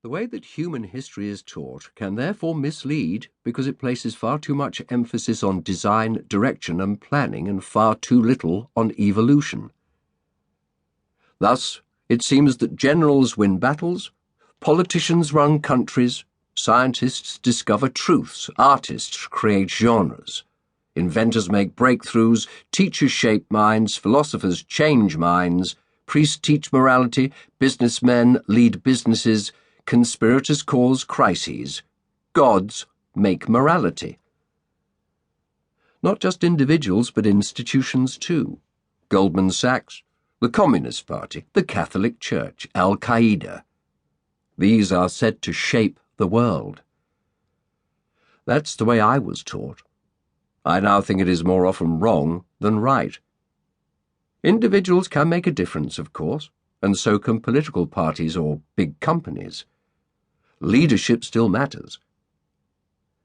The way that human history is taught can therefore mislead because it places far too much emphasis on design, direction, and planning and far too little on evolution. Thus, it seems that generals win battles, politicians run countries, scientists discover truths, artists create genres, inventors make breakthroughs, teachers shape minds, philosophers change minds, priests teach morality, businessmen lead businesses, conspirators cause crises, gods make morality. Not just individuals, but institutions too. Goldman Sachs, the Communist Party, the Catholic Church, Qaeda. These are said to shape the world. That's the way I was taught. I now think it is more often wrong than right. Individuals can make a difference, of course, and so can political parties or big companies. Leadership still matters.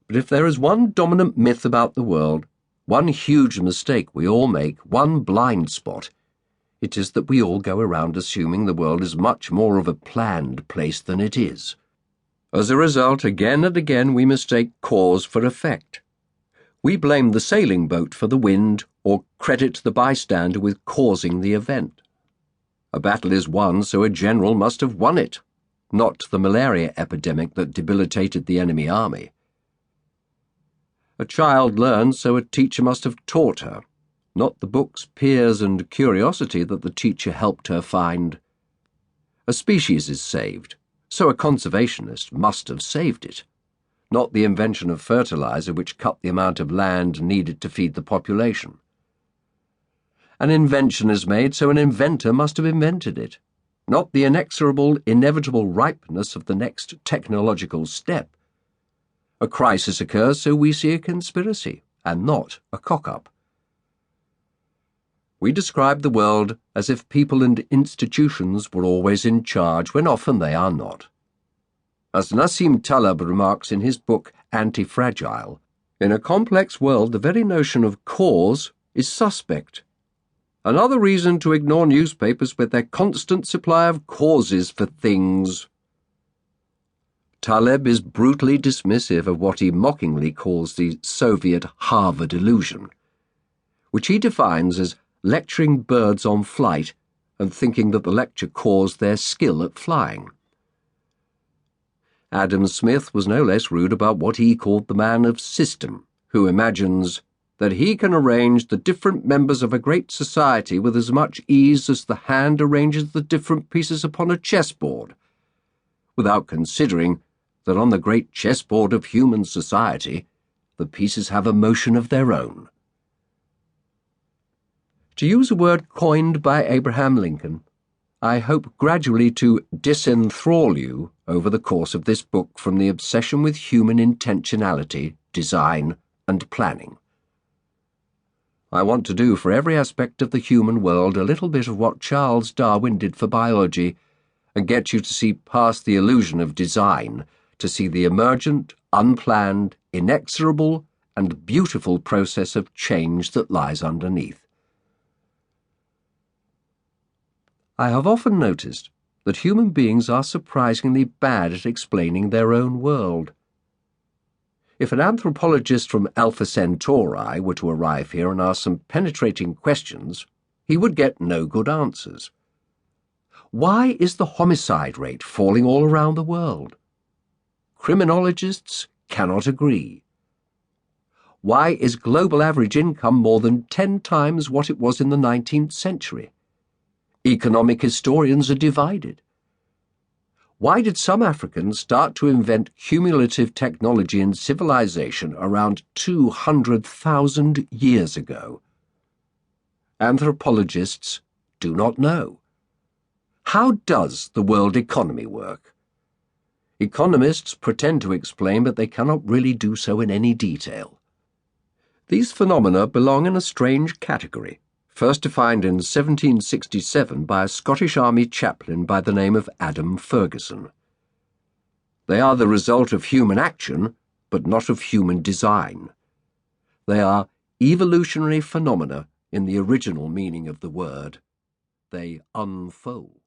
But if there is one dominant myth about the world, one huge mistake we all make, one blind spot, it is that we all go around assuming the world is much more of a planned place than it is. As a result, again and again we mistake cause for effect. We blame the sailing boat for the wind or credit the bystander with causing the event. A battle is won, so a general must have won it, not the malaria epidemic that debilitated the enemy army. A child learns, so a teacher must have taught her, not the books, peers, and curiosity that the teacher helped her find. A species is saved, so a conservationist must have saved it, not the invention of fertilizer which cut the amount of land needed to feed the population. An invention is made, so an inventor must have invented it, not the inexorable, inevitable ripeness of the next technological step. A crisis occurs, so we see a conspiracy, and not a cock-up. We describe the world as if people and institutions were always in charge, when often they are not. As Nassim Taleb remarks in his book Anti-Fragile, in a complex world the very notion of cause is suspect. Another reason to ignore newspapers with their constant supply of causes for things. Taleb is brutally dismissive of what he mockingly calls the Soviet Harvard illusion, which he defines as lecturing birds on flight and thinking that the lecture caused their skill at flying. Adam Smith was no less rude about what he called the man of system, who imagines that he can arrange the different members of a great society with as much ease as the hand arranges the different pieces upon a chessboard, without considering that on the great chessboard of human society the pieces have a motion of their own. To use a word coined by Abraham Lincoln, I hope gradually to disenthrall you over the course of this book from the obsession with human intentionality, design, and planning. I want to do for every aspect of the human world a little bit of what Charles Darwin did for biology, and get you to see past the illusion of design, to see the emergent, unplanned, inexorable, and beautiful process of change that lies underneath. I have often noticed that human beings are surprisingly bad at explaining their own world. If an anthropologist from Alpha Centauri were to arrive here and ask some penetrating questions, he would get no good answers. Why is the homicide rate falling all around the world? Criminologists cannot agree. Why is global average income more than 10 times what it was in the 19th century? Economic historians are divided. Why did some Africans start to invent cumulative technology and civilization around 200,000 years ago? Anthropologists do not know. How does the world economy work? Economists pretend to explain, but they cannot really do so in any detail. These phenomena belong in a strange category, first defined in 1767 by a Scottish Army chaplain by the name of Adam Ferguson. They are the result of human action, but not of human design. They are evolutionary phenomena in the original meaning of the word. They unfold.